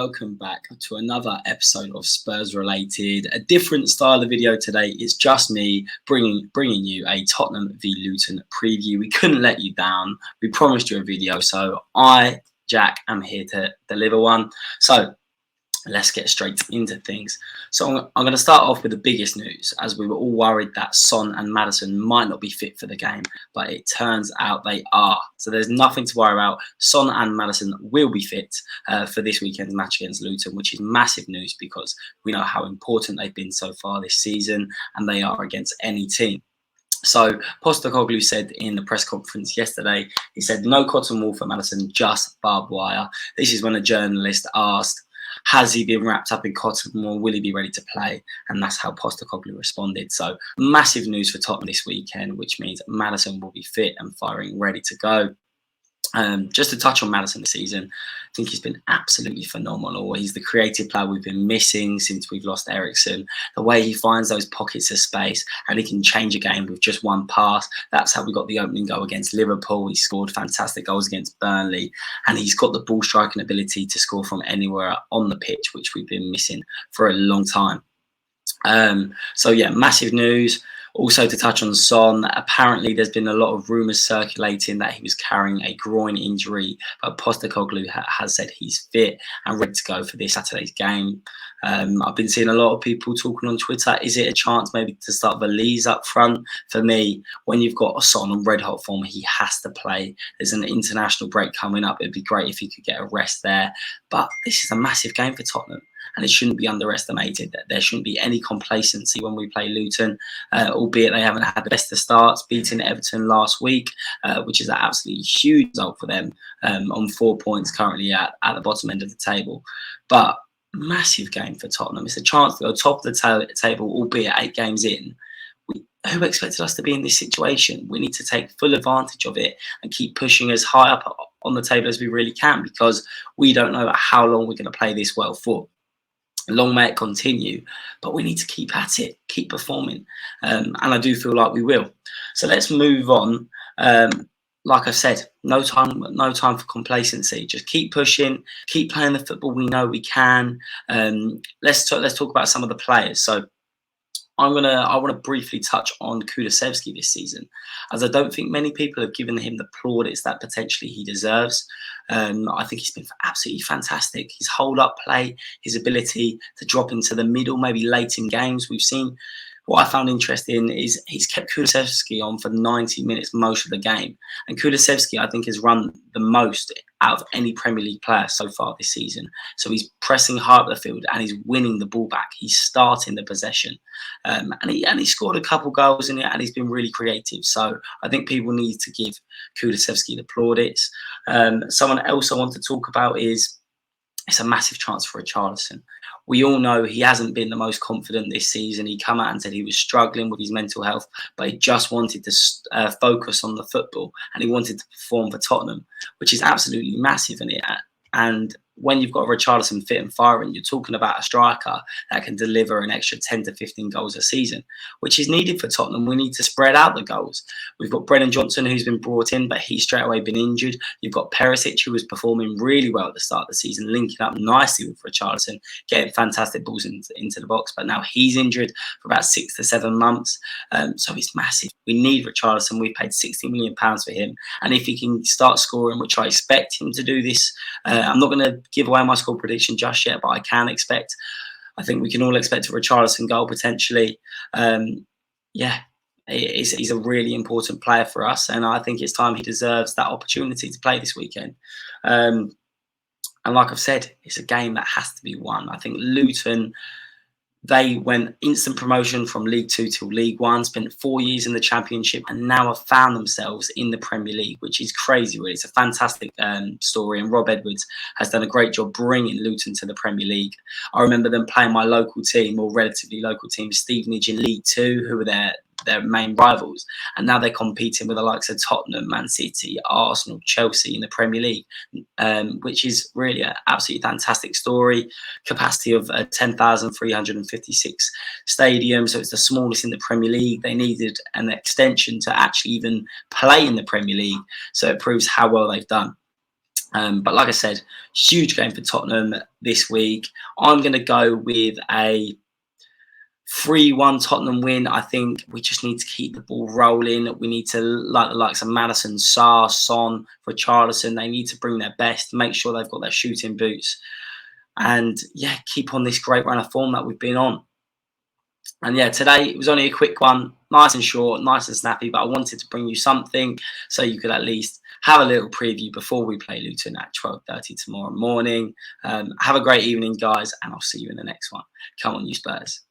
welcome back to another episode of Spurs Related. A different style of video today. It's just me bringing you a Tottenham v Luton preview. We couldn't let you down. We promised you a video, so I, Jack, am here to deliver one. So let's get straight into things. So I'm going to start off with the biggest news, as we were all worried that Son and Maddison might not be fit for the game, but it turns out they are. So there's nothing to worry about. Son and Maddison will be fit for this weekend's match against Luton, which is massive news because we know how important they've been so far this season, and they are against any team. So Postecoglou said in the press conference yesterday, he said no cotton wool for Maddison, just barbed wire. This is when a journalist asked, has he been wrapped up in cotton wool? Will he be ready to play? And that's how Postecoglou responded. So massive news for Tottenham this weekend, which means Maddison will be fit and firing, ready to go. Just to touch on Maddison this season, I think he's been absolutely phenomenal. He's the creative player we've been missing since we've lost Eriksen. The way he finds those pockets of space and he can change a game with just one pass. That's how we got the opening goal against Liverpool. He scored fantastic goals against Burnley, and he's got the ball striking ability to score from anywhere on the pitch, which we've been missing for a long time. So yeah, massive news. Also, to touch on Son, apparently there's been a lot of rumours circulating that he was carrying a groin injury, but Postecoglou has said he's fit and ready to go for this Saturday's game. I've been seeing a lot of people talking on Twitter. Is it a chance maybe to start Valise up front? For me, when you've got a Son on red hot form, he has to play. There's an international break coming up. It'd be great if he could get a rest there. But this is a massive game for Tottenham, and it shouldn't be underestimated. That there shouldn't be any complacency when we play Luton, albeit they haven't had the best of starts, beating Everton last week, which is an absolutely huge result for them, on 4 points currently at the bottom end of the table. But massive game for Tottenham. It's a chance to go top of the table, albeit 8 games in. Who expected us to be in this situation? We need to take full advantage of it and keep pushing as high up on the table as we really can, because we don't know how long we're going to play this well for. Long may it continue, but we need to keep at it, keep performing, and I do feel like we will. So let's move on. Like I said, no time for complacency. Just keep pushing, keep playing the football we know we can. Let's talk about some of the players. So I want to briefly touch on Kulusevski this season, as I don't think many people have given him the plaudits that potentially he deserves. I think he's been absolutely fantastic. His hold-up play, his ability to drop into the middle, maybe late in games. We've seen, what I found interesting is he's kept Kulusevski on for 90 minutes most of the game. And Kulusevski, I think, has run the most out of any Premier League player so far this season. So he's pressing hard up the field and he's winning the ball back. He's starting the possession. And he scored a couple goals in it, and he's been really creative. So I think people need to give Kulusevski the plaudits. Someone else I want to talk about is, it's a massive chance for Richarlison. We all know he hasn't been the most confident this season. He came out and said he was struggling with his mental health, but he just wanted to focus on the football, and he wanted to perform for Tottenham, which is absolutely massive in it. And when you've got Richarlison fit and firing, you're talking about a striker that can deliver an extra 10 to 15 goals a season, which is needed for Tottenham. We need to spread out the goals. We've got Brennan Johnson, who's been brought in, but he's straight away been injured. You've got Perisic, who was performing really well at the start of the season, linking up nicely with Richarlison, getting fantastic balls into the box, but now he's injured for about 6 to 7 months. So it's massive. We need Richarlison. We paid £60 million for him, and if he can start scoring, which I expect him to do this, I'm not going to give away my score prediction just yet, but I think we can all expect a Richarlison goal potentially. Yeah, he's a really important player for us, and I think it's time he deserves that opportunity to play this weekend. And like I've said, it's a game that has to be won. I think Luton, they went instant promotion from League 2 to League 1, spent 4 years in the Championship, and now have found themselves in the Premier League, which is crazy. Really. It's a fantastic story, and Rob Edwards has done a great job bringing Luton to the Premier League. I remember them playing my local team, or relatively local team, Stevenage in League 2, who were their main rivals, and now they're competing with the likes of Tottenham, Man City, Arsenal, Chelsea in the Premier League, which is really an absolutely fantastic story. Capacity of 10,356 stadium, so it's the smallest in the Premier League. They needed an extension to actually even play in the Premier League, so it proves how well they've done. But like I said, huge game for Tottenham this week. I'm going to go with a 3-1 Tottenham win. I think we just need to keep the ball rolling. We need to, like the likes of Maddison, Salah, Son, Richarlison, they need to bring their best, make sure they've got their shooting boots. And yeah, keep on this great run of form that we've been on. And yeah, today it was only a quick one, nice and short, nice and snappy, but I wanted to bring you something so you could at least have a little preview before we play Luton at 12:30 tomorrow morning. Have a great evening, guys, and I'll see you in the next one. Come on, you Spurs.